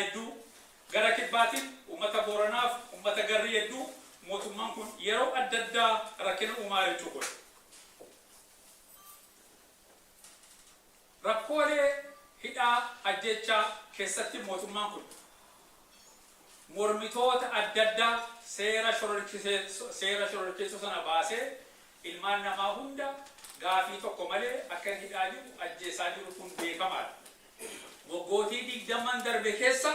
hedduu gara kibbaatiin uummata Booranaaf uummata Garrii hedduu mootummaan kun yeroo adda addaa rakkina uumaa jechuu godhe. Rakkoolee hidhaa ajjechaa keessatti mootummaan kun mormitoota adda addaa seera shororkeessoo sana baasee ilmaan namaa hunda gaafii tokko malee akka hidhaa jiru ajjeesaa jiru kun beekamaadha. Waggootii 20 darbe keessa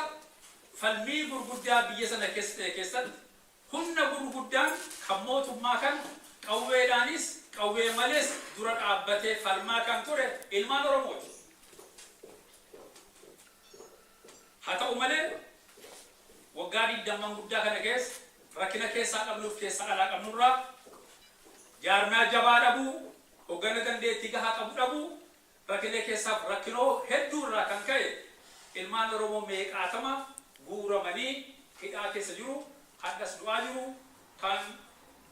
falmii gurguddaa biyya sana keessatti humna gurguddaan kan mootummaa kan qawweedhaanis qawwee malees dura dhaabbatee falmaa kan ture ilmaan Oromooti. Haa ta'u malee waggaa 20 guddaa kana keessa rakkina keessaa qabnuuf keessaa alaa qabnurraa jaarmaa jabaa dhabuu, hoggana dandeettii gahaa qabu dhabuu, rakkina keessaaf rakkinoo hedduu irraa kan ka'e ilmaan Oromoo meeqaatama guuramanii hidhaa keessa jiru, haddas du'aa jiru, kan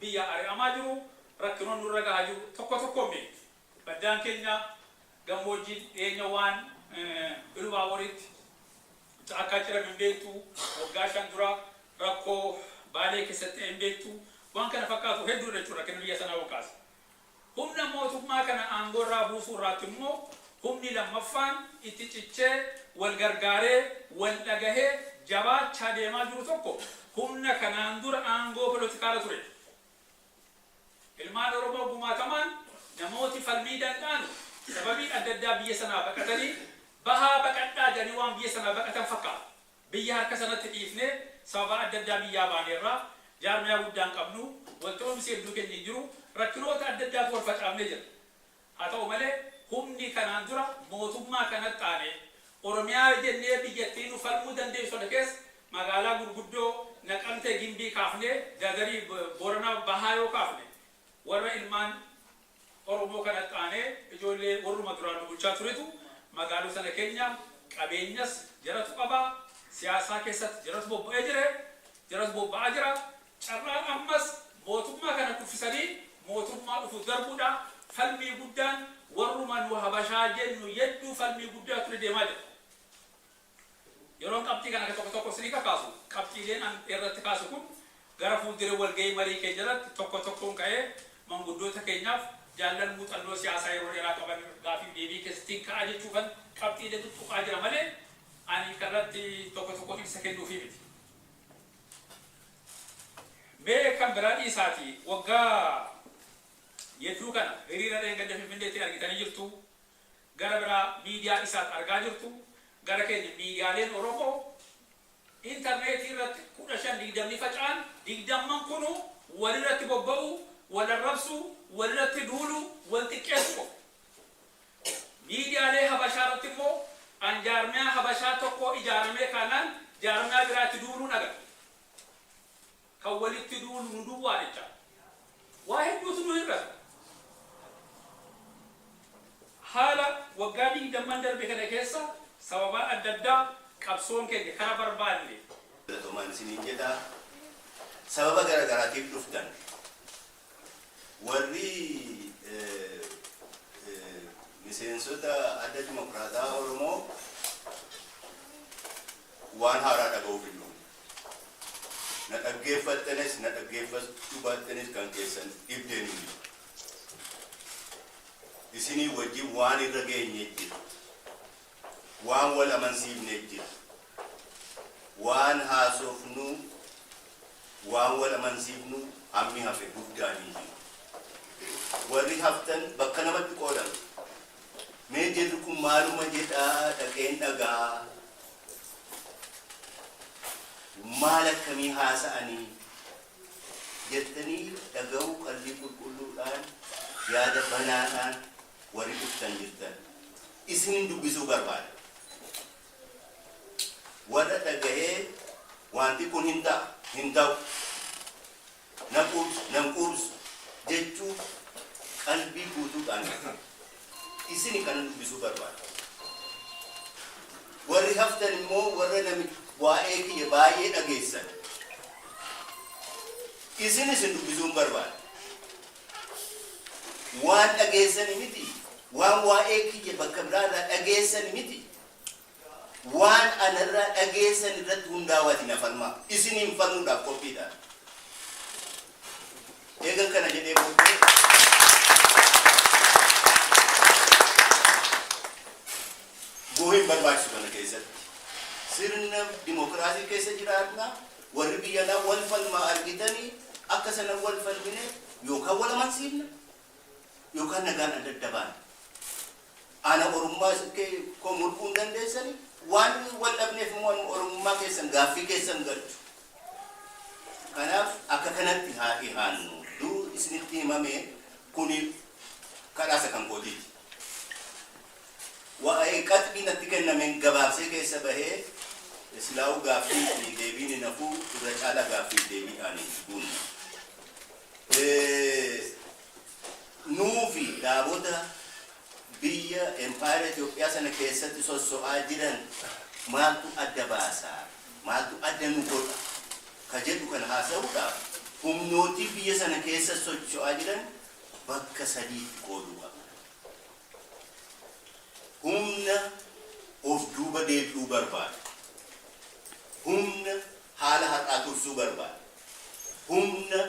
biyya ari'amaa jiru, rakkinoon nurra gahaa jiru tokko tokkoon baddaan keenya gammoojjii dhiyeenya waan Ilubaa walitti akka jiran hin beektu, waggaa 5 dura rakkoo Baalee keessatti hin beektu, waan kana fakkaatu hedduu jechuudha rakkina biyya sanaa waqaas. Humna mootummaa kana aangoo irraa buusuu irraatti immoo humni lammaffaan itti cichee wal gargaaree wal dhagahee jabaachaa deemaa jiru tokko humna kanaan dura aangoo poolitikaala ture. Ilmaan Oromoo gumaatamaan namooti falmii danda'an sababii adda addaa biyya sanaa baqatanii bahaa baqadhaa jedhanii waan biyya sanaa baqatan fakkaata. Biyya harka sanatti dhiifnee sababa adda addaa biyyaa baaneerraa jaarmiyaa guddaan qabnu wantoota oomishee hedduu keenya jiru rakkinoota adda addaatu wal facaafnee jira. Haa ta'u malee humni kanaan dura mootummaa kanatti aanee Oromiyaa jennee biyyattii nu falmuu dandeessu keessa magaalaa gurguddoo Naqamtee Gimbii kaafnee Dadarii Booranaa Bahaa yoo kaafne warra ilmaan Oromoo kanatti aanee ijoollee warruma duraan nu bulchaa turetu magaalota sana keenya qabeenyas jaratu qabaa, siyaasaa keessatti jaratu bobba'ee jira, jaratu bobba'aa jira. Carraan ammas mootummaa kana kuffisanii mootummaa dhufu darbuudha. Falmii guddaan warruma nu Habashaa jennu yedduu falmii guddaa ture deemaa jira. Yeroon qabxii kana tokko tokko sirrii kakaasu qabxiileen an irratti kaasu kun gara fuulduree walgahii marii keenya irratti tokko tokkoon ka'ee manguddoota keenyaaf jaallan muuxannoo siyaasaa yeroo dheeraa qaban gaafii deebii keessatti ka'aa jechuufan qabxiilee tuttuqaa jira malee ani kanarratti tokko tokko ibsa kennuufii miti. Mee kan biraa dhiisaati waggaa yedduu kana hiriira dheengadda Finfinneetti argitanii jirtu, gara biraa miidiyaa isaatti argaa jirtu, gara keenya miidiyaaleen Oromoo intarneetii irratti 15-20 faca'an 20 kunu walirratti bobba'u, wal arrabsu, walirratti duulu, wal xiqqeessu. Miidiyaalee Habashaa irratti immoo an jaarmiyaa Habashaa tokko ijaaramee kanaan jaarmiyaa biraatti duuluun agarra. Kan walitti duulu nu duwwaa jecha. Waa hedduutu nu hir'ata. Haala waggaa 20 darbe kana keessa sababaa adda addaa qabsoon keenya kana barbaanne. Filatomaan isiniin jedha sababa garaagaraatiif dhuftan warri miseensota adda dimokiraataa Oromoo waan haaraa dhaga'uuf hin dhufu. Na dhaggeeffattanis na dhaggeeffachuu baattanis kan keessan dhibdeen hin jiru. Isinii wajjin waan irra geenye jira. Waan wal amansiifne jira. Waan haasofnu waan wal amansiifnu hammi hafe guddaanii jiru. Warri haftan bakka namatti qoodan. Mee jedhu kun maaluma jedhaa dhaqeen dhagaa. Maal akkamii haasa'anii jettanii dhaga'uu qalbii qulqulluudhaan yaada banaadhaan warri dhuftan jirtan isinin dubbisuu barbaada. Warra dhagahee wanti kun hin ta'u nan quubsu jechuu qalbii guutuudhaan isini kana dubbisuu barbaada. Warri haftan immoo warra namichi waa'ee kiyya baay'ee dhageessan isinis hin dubbisuun barbaada. Waan dhageessani miti, waan waa'ee kiyya bakka biraarraa dhageessani miti. waan anarraa dhageessan irratti hundaawati na falmaa isiniin falmuudhaaf qophiidha. Eegan kana jedhee booddee goohin barbaachisu kana keessatti sirna dimokiraasii keessa jiraatna warri biyyanaa wal falmaa argitanii akka sana wal falmine yookaan wal amansiifna yookaan nagaan adda adda baana. Ana orummaa koo mulquu hin dandeessanii waan wal dhabneef immoo orummaa keessan gaaffii keessan galchu. Kanaaf akka kanatti haa dhihaannu. Duu isinitti himame kuni kadhaasa kan gootiiti. Waa'ee qaxbii natti kennameen gabaabsee keessa bahee islaa'u gaaffii fi deebiin nafuu irra caala gaaffii deebiidhaanii bunna. Nuufi dhaabota biyya empire Itoophiyaa sana keessatti sosso'aa jiran maaltu adda baasaa maaltu adda nu godha ka jedhu kan haasa'uudhaaf humnootii biyya sana keessa socho'aa jiran bakka sadiitti qooduu qaba. Humna of duuba deebi'uu barbaada. Humna haala har'aa tursuu barbaada. Humna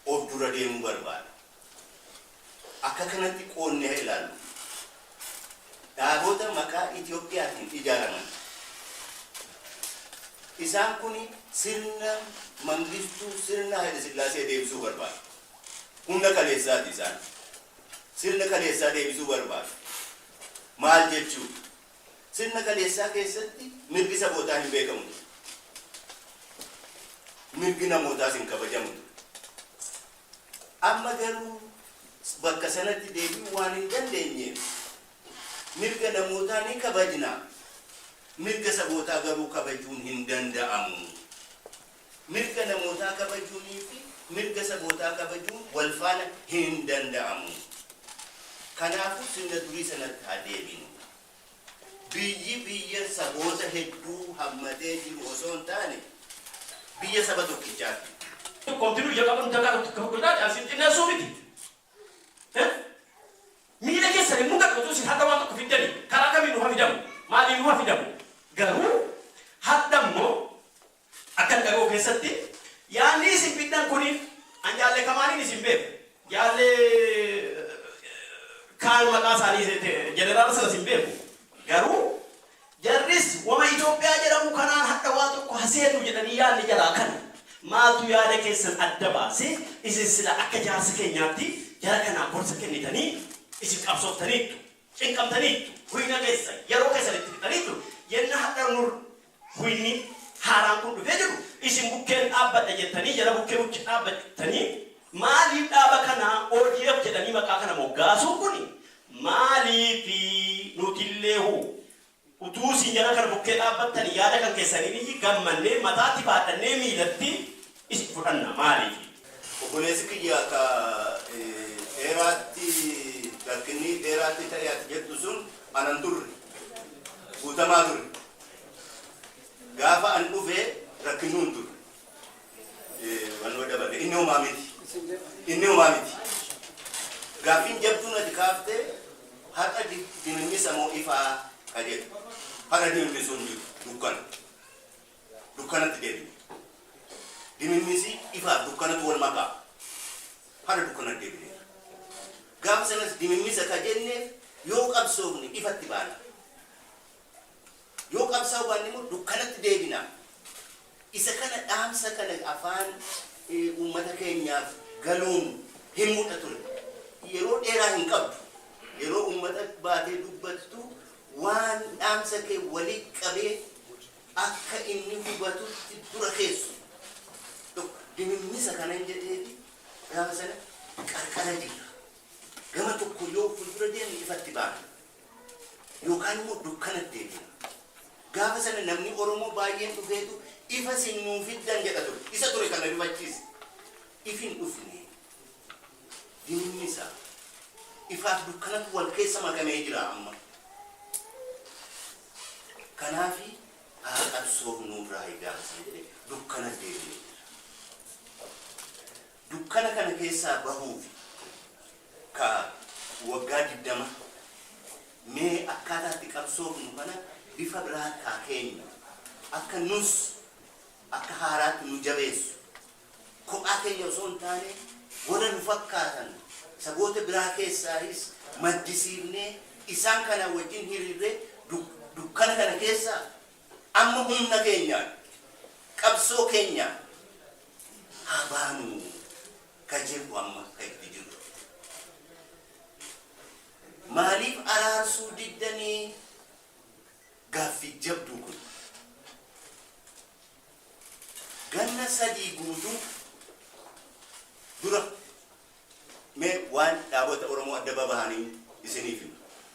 of dura deemuu barbaada. Akka kanatti qoonnee ilaallu. Dhaabota maqaa Itoophiyaatiin ijaaraman. Isaan kuni sirna mangistuu sirna Haile Sillaasee deebisuu barbaada. Humna kaleessaati isaan. Sirna kaleessaa deebisuu barbaada. Maal jechuudha? Sirna kaleessaa keessatti mirgi sabootaa hin beekamu. Mirgi namootaas hin kabajamu. Amma garuu bakka sanatti deebi'uu waan hin dandeenyeef mirga namootaa ni kabajna. Mirga sabootaa garuu kabajuun hin danda'amu. Mirga namootaa kabajuunii fi mirga sabootaa kabajuun wal faana hin danda'amu. Kanaafuu sirna durii sanatti haa deebinu. Biyya saboota hedduu hammatee jiru osoo hin taane biyya saba tokkichaati. Continue jaqaban takka tokkodhaa asin xinneessuu miti. Miila keessanii muka qotuu si hadda waan tokko fiddani karaa kamiin nu hafidamu maaliin nu hafidamu garuu hadda immoo akka dhagoo keessatti yaanni isin fiddan kuniif an jaallee kamaaniin isin beeku jaallee kaan maqaa isaanii jeneraala sana isin beeku garuu jarris wama Itoophiyaa jedhamu kanaan hadda waa tokko haseetu jedhanii yaadni jalaa kana maaltu yaada keessan adda baasee isin sila akka jaarsa keenyaatti jara kanaan gorsa kennitanii isin qabsooftaniittu cinqamtaniittu huyna keessa yeroo keessan itti fixaniittu yenna hadda nur huyni haaraan kun dhufee jiru isin bukkeen dhaabbadha jettanii jara bukkee dhaabbatanii maaliif dhaaba kanaa ODF jedhanii maqaa kana moggaasuu kuni maaliifi nutillee hoo utuu isin jara kana bukkee dhaabbattanii yaada kan keessanii gammannee mataatti baadhannee miilatti isin fudhanna maaliifi. Obboleessi kiyya akka dheeraatti rakkinni dheeraatti ta'e ati jettu sun anan turre guutamaa turre gaafa an dhufee rakkinnuun turre wannoo dabale inni homaa miti gaaffiin jabduun ati kaaftee har'a dinimisa moo ifaa ka jedhu har'a dinimisuun jiru dukkanatti deebi'u dinimisi ifaaf dukkanatu wal makaa har'a dukkanatti deebi'u gaafa sanas dinimisa ka jenneef yoo qabsoofne ifatti baana yoo qabsaa waan immoo dukkanatti deebina isa kana dhaamsa kana afaan uummata keenyaaf galuun hin mul'atu yeroo dheeraa hin qabdu yeroo uummata baatee dubbattu waan dhaamsa kee walii qabee akka inni hubatutti dura keessu dinimisa kana hin jedheeti gaafa sana qarqara jira gama tokko yoo fuuldura deemne ifatti baana yookaan immoo dukkanatti deebina gaafa sana namni Oromoo baay'een dhufeetu ifa sinnuu fiddan jedha ture isa ture kana rifachiise ifin dhufne dinimisa ifaaf dukkanatu wal keessa makamee jira amma kanaafi haa qabsoofnuurraa ijaarsa jedhe dukkana deebine dukkana kana keessaa bahuuf ka waggaa 20 mee akkaataatti qabsoofnu kana bifa biraadhaa keenya akka nus akka haaraatti nu jabeessu kophaa keenya osoo hin taane warra nu fakkaatan saboota biraa keessaayis maddisiifnee isaan kana wajjin hiriirree dukkana kana keessa amma humna keenyaan qabsoo keenyaan haa baanu ka jedhu amma ka itti jiru. Maaliif araarsuu diddanii gaaffii jabduu kun ganna 3 guutuu dura mee waan dhaabota Oromoo adda babahanii isiniif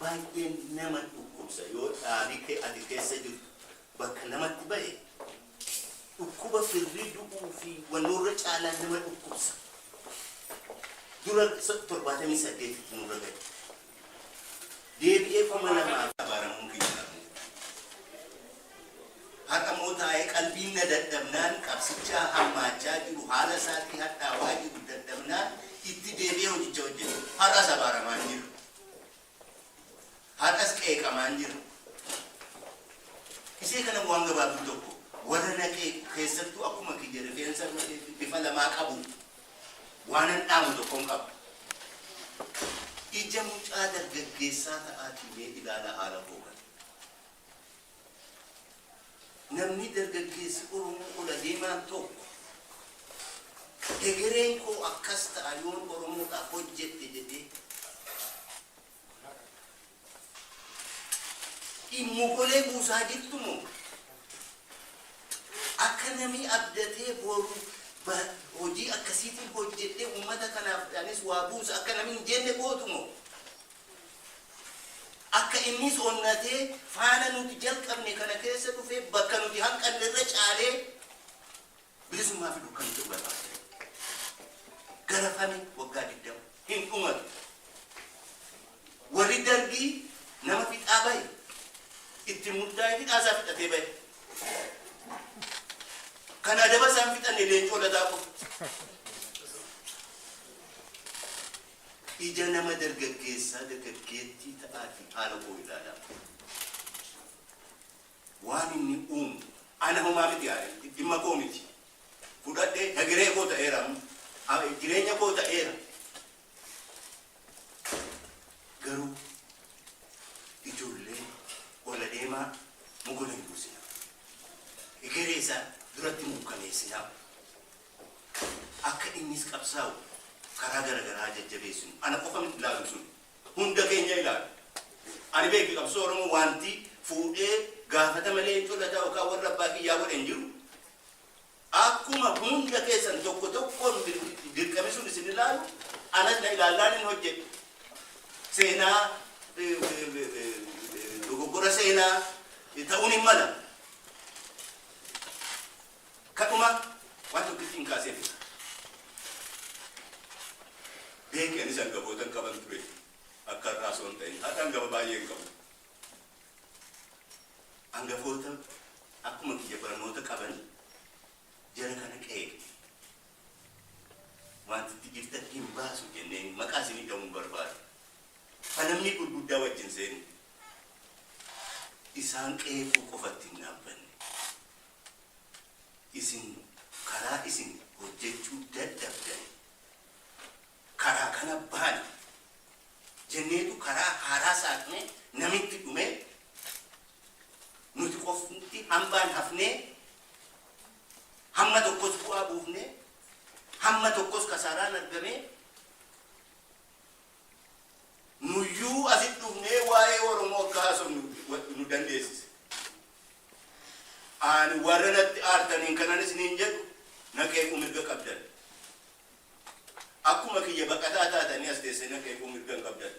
baay'een nama dhukkubsa yoo dhaabii ati keessa jirtu bakka namatti ba'e dhukkuba firrii du'uu fi wannoorra caalaan nama dhukkubsa dura 78 nurra ga'e deebi'ee kuma namaa abaaramuun kiyyamu har'a mootaa'ee qalbiin na dadhabnaan qabsichaa hammaachaa jiru haala isaatii hadhaawaa jiru dadhabnaan itti deebi'ee hojicha hojjetu har'as abaaramaan jiru har'as qeeqamaan jiru isee kana waan gabaabduu tokko warra naqee keessattuu akkuma kiyya rifeensa bifa lamaa qabu waan hin dhaamu tokkoon qabu ija mucaa dargaggeessaa ta'aatii mee ilaala haala kookan namni dargaggeessi Oromoo ola deemaan tokko egereen koo akkas ta'a yoon Oromoodhaaf hojjette jedhee immugolee buusaa jirtumoo akka namni abdatee boru hojii akkasiitiin hojjedhee uummata kanaaf dhaanis waa buusa akka namni hin jenne gootumoo akka innis onnatee faana nuti jalqabne kana keessa dhufee bakka nuti hanqannerra caalee bilisummaa fi dukkan ta'uu barbaada. Garafame waggaa 20 hin dhumatu warri dargii nama fixaa bahe itti murtaa'ee fixaasaa fixatee bahe kan adaba isaan fixanne leencoo lataa qofa ija nama dargaggeessaa dargaggeettii ta'aafi haala koo ilaalaa waan inni uumu ana homaa miti yaade dhimma koo miti fudhadhee hagiree koo ta'eera jireenya koo ta'eera garuu ijoollee ola deemaa mugola hin buusina egeree isaa duratti mukaneessinaa akka innis qabsaa'u karaa garagaraa jajjabeessinu ana qofa miti ilaalu sun hunda keenya ilaalu ani beeki qabsoo Oromoo wanti fuudhee gaafata malee tolataa yookaan warra abbaa kiyyaa godhan jiru akkuma hunda keessan tokko tokkoon dirqame sun isin ilaalu anas na ilaallaan hin hojjedhu seenaa dogoggora seenaa ta'uun hin mala kadhuma waan tokkitti hin kaaseef beeki anis hangafootan qaban ture akka irraa osoo hin ta'in haadha hangafa baay'ee hin qabu hangafoota akkuma kiyya barnoota qaban jara kana qeeqe wantitti jirtan hin baasu jenneen maqaa isinii dha'uun barbaada namni gurguddaa wajjin seenu isaan qeequu qofatti hin dhaabbanne isin karaa isin hojjechuu dadhabdan karaa kana baani jenneetu karaa haaraa saaqne namitti dhume nuti qofti hambaan hafnee hamma tokkos bu'aa buufne hamma tokkos kasaaraan argame nuyyuu asitti dhufnee waa'ee Oromoo akka haasofnu nu dandeessise ani warra natti aartaniin kanan isiniin jedhu naqeequu mirga qabdan akkuma kiyya baqataa taatanii as teessee naqeequu mirga hin qabdan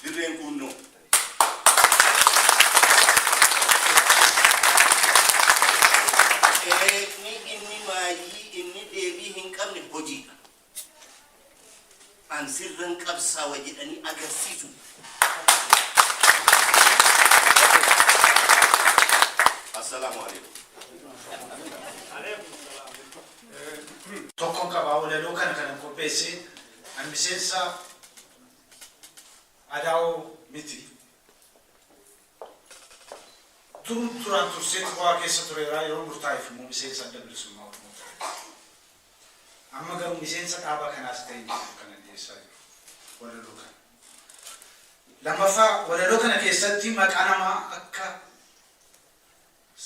dirreen kunnoo inni maayii inni deebii hin qabne hojiidha an sirran qabsaawa jedhanii agarsiisu assalamu alaikum tokko qabaa walaloo kana qopheesse an miseensa adaa'oo miti turaan turseet waa keessa tureeraa yeroo murtaa'eef immoo miseensa adda bilisummaa Oromoo ture. Amma garuu miseensa dhaaba kanaas ta'e kana dhiyeessaa jiru. Walaloo kana. Lammaffaa walaloo kana keessatti maqaa namaa akka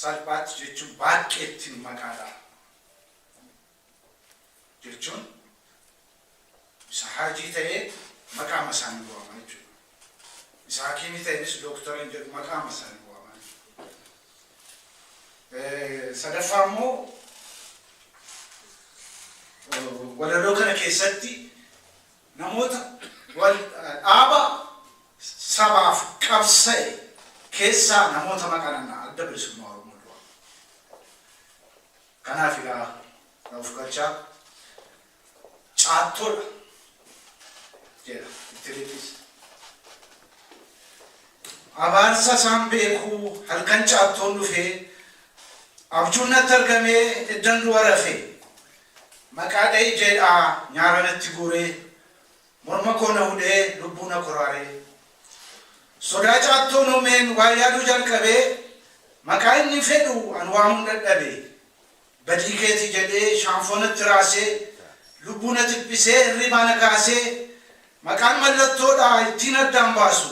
salphaatti jechuun baay'eetti maqaadha. Jechuun isa haajii ta'ee maqaa isaanii bu'ama jechuudha. Isa hakiimii ta'eenis dooktara hin jedhu maqaa isaanii bu'ama. Sadaffaa immoo walaloo kana keessatti namoota dhaaba sabaaf qabsa'e keessaa namoota maqaan adda bilisummaa Oromoo du'a. Kanaaf egaa of galchaa caattoodha jedha itti riphisa. Abaarsa isaan beekuu halkan caattoon dhufee abjuun natti argamee iddan du'a rafee maqaa dha'ii jedhaa nyaara natti guuree morma koo na hudhee lubbuu na koraaree sodaa caattoon uumeen waa yaaduu jalqabee maqaa inni fedhu an waamuu dadhabee badii keeti jedhee shaanfoo natti raasee lubbuu na xiphisee hirribaa na kaasee maqaan mallattoodha ittiin addaan baasu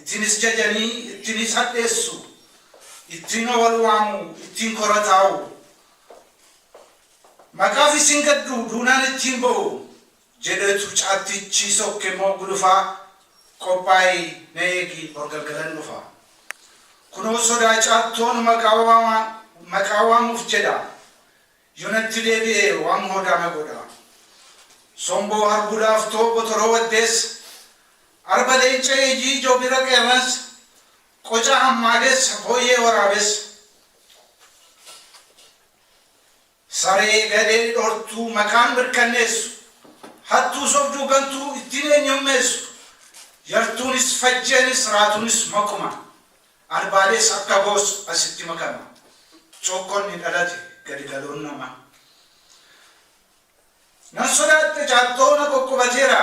ittiinis jajanii ittiinis hadheessu ittiin wal waamu ittiin korataa'u maqaaf isin gaddu duunaan ittiin ba'u jedhetu caattichi sokkemoo gulufaa qophaa'ii na eegi borgalgalan dhufa. Kunoo sodaa caattoon maqaa waamuuf jedha yoonatti deebi'ee waan hodaama godha. Somboo harbuudhaaf too botoroo waddees arba leenca ijii ijoo bira qeerrans qoca hammaades hooyyee waraabes saree gadee dhortuu maqaan mirkanneessu hattuu sobduu gantuu ittiin eenyummeessu yartuunis fajjeenis raatuunis makuma arbaalees akka boos asitti makama cokkonni dhalate gadi galoon nama nan sodaatte caattoona qoqqobateera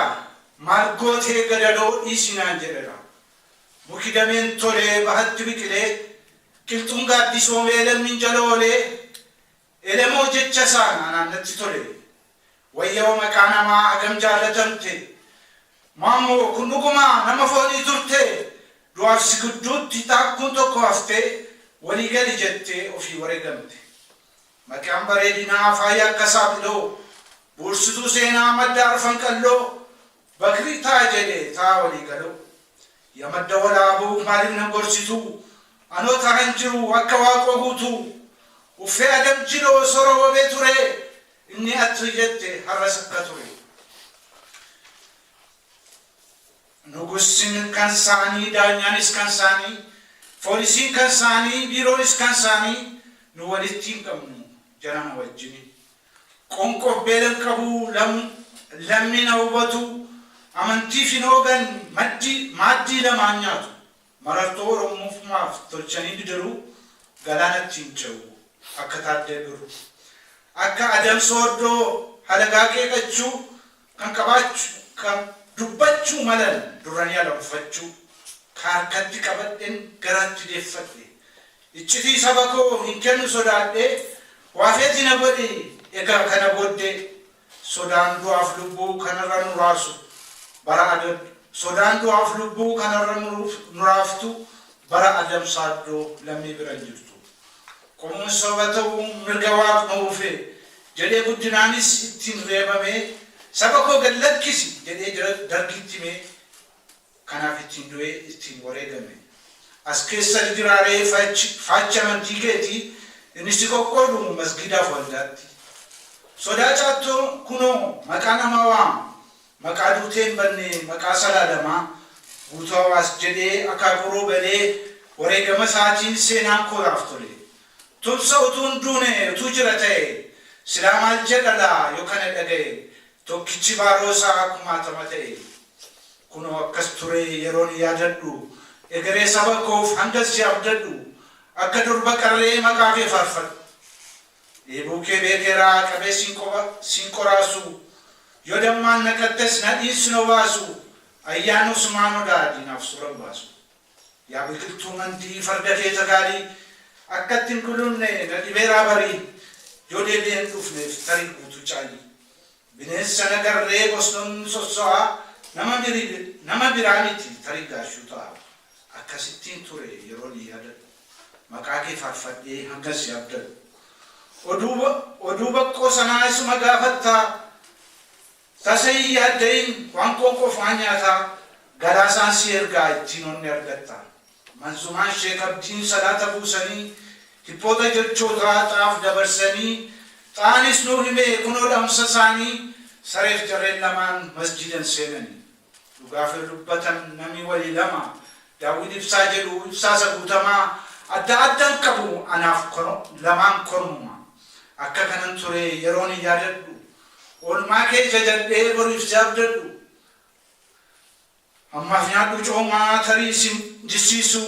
maal gootee gadadoo dhiisinaan jedhera muki dameen tolee bahatti biqilee qilxuun gaaddisoomee lammiin jala oolee elemoo jecha isaan anaannatti tole wayyoo maqaa namaa hagam jaallatamte maammoo kun dhugumaa nama foonii turte du'aaf si gidduutti taakkuun tokko haftee walii gali jettee ofii wareegamte maqaan bareedinaa faaya akka saaphiloo buursituu seenaa madda arfan qalloo bakri taa jedhee taa walii galoo yamadda walaabuu maaliif nan gorsituu anoo ta'an jiru akka waaqoo guutuu uffee adam jiloo soro wabee ture inni atti jette har'as akka ture. Nugussin kan isaanii daanyaanis kan isaanii poolisiin kan isaanii biiroonis kan isaanii nu walitti hin qabnu jarana wajjini. Qonqoof beelan qabu lammi na hubatu amantiif hin hoogan maaddii lamaan nyaatu marartoo Oromoof tolchanii didaruu galaanatti hin ce'u. Akka taaddee duru akka adamsooddoo halagaa qeeqachuu kan qabaachuu kan dubbachuu malan duranii alanfachuu harkatti qabadhen garaatti deeffadhe iccitii saba koo hin kennu sodaadhee waafeeti na godhe egaa kana booddee sodaan du'aaf lubbuu kanarra nu raasu bara sodaan du'aaf lubbuu kanarra nu raaftu bara adamsaaddoo lammii bira jirtu. Komuun soba ta'uu mirga waaqni uufe jedhee guddinaanis ittiin reebamee saba koo gad lakkisi jedhee dargitti himee kanaaf ittiin du'ee ittiin wareegame. As keessa diraaree faacha amantii keetii inni si qoqqoodu masgidaaf waldaatti. Sodaa caattoo kunoo maqaa namaa waama maqaa duuteen bannee maqaa salaalamaa guutuu hawaas jedhee akaakuu balee wareegama isaatiin seenaan kooraaf tole. Tumsa utuun duune utuu jira ta'e silaa maal jedhala yoo kana dhaga'e tokkichi baaroosaa kumaatama ta'e kunoo akkas ture yeroon yaadadhu egeree saba koof hangas si abdadhu akka durba qarree maqaa kee faarfadhu eebuu kee beekeraa qabee siin qoraasu yoo dammaan naqattes nadhiin sin obaasu ayyaanu sumaanoo daadinaaf suura baasu yaa biqiltuu mandii farda keessa gaarii akkatti hin kulunne na dhibeeraa barii yoo deebi'een dhufneef tarii guutuu caalii bineensa nagarree bosonni sosso'aa nama biraa miti tarii gaashuu ta'a akkasittiin ture yeroo ni yaadadhu maqaa kee faarfadhee hangas yaabdadhu oduu baqqoo sanaa isuma gaafattaa tasayii yaaddayin waan qoonqoof waan nyaataa galaasaan si ergaa ittiin onni argatta mansumaan sheek abdiin salaata buusanii hiphoota jechootaa xaaf dabarsanii xaanis nuu himee kunoo dhamsa isaanii sareef jarreen lamaan masjidan seenanii dhugaaf dubbatan namni walii lama daawwin ibsaa jedhu ibsaa isa guutamaa adda addan qabu anaaf lamaan kormuma akka kanan ture yeroon yaadadhu olmaa kee jajadhee boriif jaabdadhu ammaaf nyaadhu coomaa tarii sin jisiisu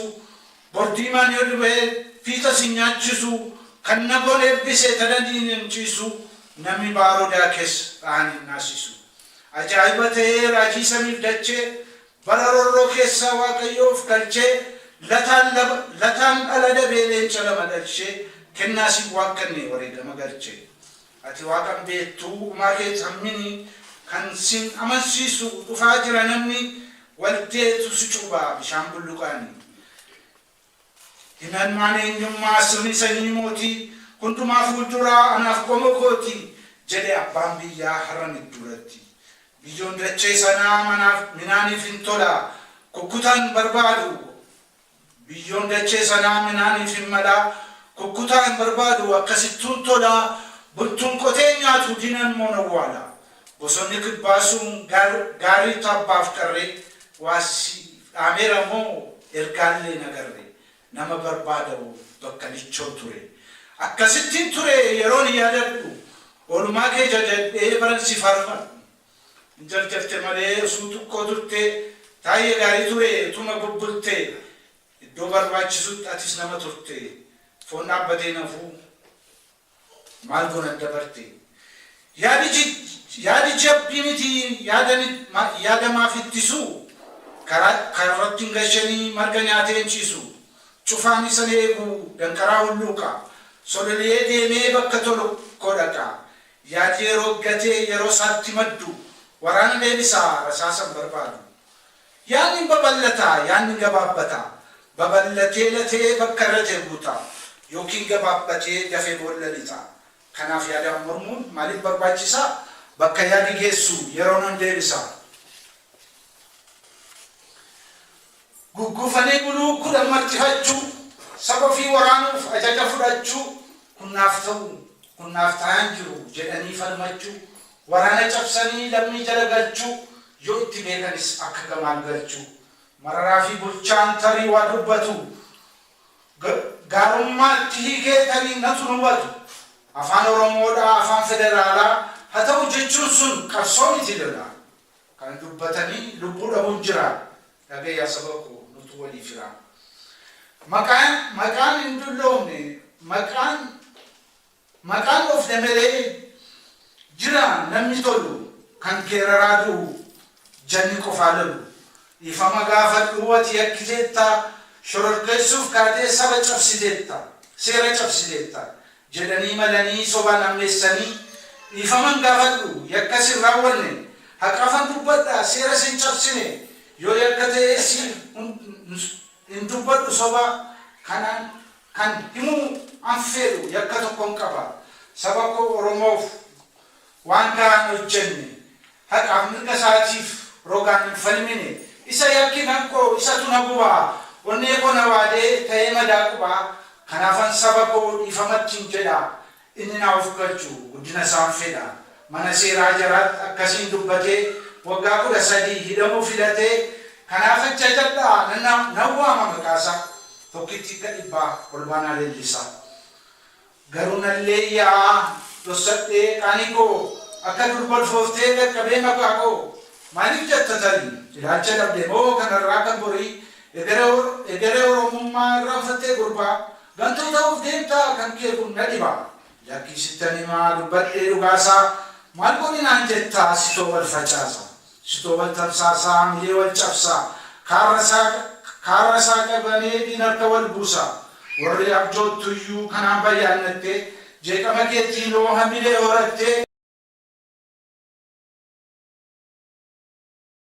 bordiimaan yoo dhibee fiixa sin nyaachisu kan nagoon eebbise tadadiin hinciisu namni baaroo daakees ta'an hin naasisu ajaa'iba ta'ee raajii samiif dachee bara rorroo keessaa waaqayyoof galchee lataan dhala dabee leenca lama dhalchee kennaa si waaqanne wareegama galchee ati waaqan beektuu umaa kee hammini kan sin amansiisu dhufaa jira namni waldeetu si cubaa bishaan bulluqaanii hinalmaan eenyummaa sirni sanyii mootii hundumaa fuulduraa anaaf qomoo kooti jedhe abbaan biyyaa har'an duratti biyyoon dachee sanaa minaaniif hin tola kukkutaan barbaadu biyyoon dachee sanaa minaaniif hin mala kukkutaan barbaadu akkasittuun tola bultuun qotee nyaatu dinan moona waala bosonni kibbaasuun gaarii tabbaaf qarree waasi dhaameera moo ergaallee nagarre nama barbaadawu bakka lichoo ture akkasittiin ture yeroon yaadadhu oolmaa kee jajadhee baransi faarfadhu jarjarte malee osoo xiqqoo turte taayee gaarii ture tuma bubbultee iddoo barbaachisutti atis nama turte foon dhaabbatee nafuu maal goona dabarte yaadi jabbii miti yaadamaaf ittisu karratti hin gashanii marga nyaatee hinciisu cufaan isa eegu danqaraa hulluuqa sololee deemee bakka tolu kodhaqa yaadi yeroo gatee yeroo isaatti maddu waraana deebisaa rasaasan barbaadu yaadni babal'ataa yaadni gabaabbataa babal'atee latee bakka irra teeguuta yookiin gabaabbatee dafee boolla lixaa kanaaf yaadaan mormuun maaliif barbaachisaa bakka yaadi geessu yeroo nan deebisaa guggufanii buluu kudhan martifachuu saba ofii waraanuuf ajaja fudhachuu kunnaaf ta'an jiru jedhanii falmachuu waraana cabsanii lammii jala galchuu yoo itti beekanis akka gamaan galchuu mararaa fi bulchaan tarii waa dubbatu gaarummaatti hiikee tarii natu hubatu afaan oromoodhaa afaan federaalaa haa ta'u jechuun sun qabsoo miti lola kan dubbatanii lubbuu dhabuun jira dhagayyaa saba koo nutu walii fira maqaan hin dulloomne maqaan of damelee jira namni tolu kan geeraraa du'u janni qofaa lolu ifama gaafadhu wati yakkiteetta shororkeessuuf kaatee saba cabsiteetta seera cabsiteetta jedhanii malanii sobaan ammeessanii ifaman gaafadhu yakka sin raawwanne haqafan dubbadha seera sin cabsine yoo yakka ta'ee si hin dubbadhu soba kan himuu an fedhu yakka tokkon qaba saba koo oromoof waan gahaan hojjenne haqaaf mirga isaatiif rogaan hin falmine isa yakki nankoo isatu na gubaa onnee koo na waadee ta'ee madaa qubaa kanaafan saba koo dhiifamattiin jedha inni naa of galchu guddina isaan fedha mana seeraa jaraat akkasiin dubbatee waggaa 13 hidhamuu filatee kanaaf jajadhaa nawwaama maqaasa tokkitti gadhibbaa olbaanaa leellisaa garuu nallee yaa dhossadhee qaanii koo akka durbalfooftee qaqqabee maqaa koo maaliif jetta tarii ilaalcha dhabde moo kanarraa kan borii egeree oromummaa irraanfattee gurbaa gantuu ta'uuf deemtaa kan kee kun na dhibaa lakkiisittanii maa dubbadhee dhugaasaa maal godhinaan jettaa sitoo wal facaasa sitoo wal tamsaasaa milee wal cabsaa kaara isaa qabanii dinarka wal buusa warri abjoottuyyuu kanaan bayyaannattee jeeqama keettiin loo hamilee horattee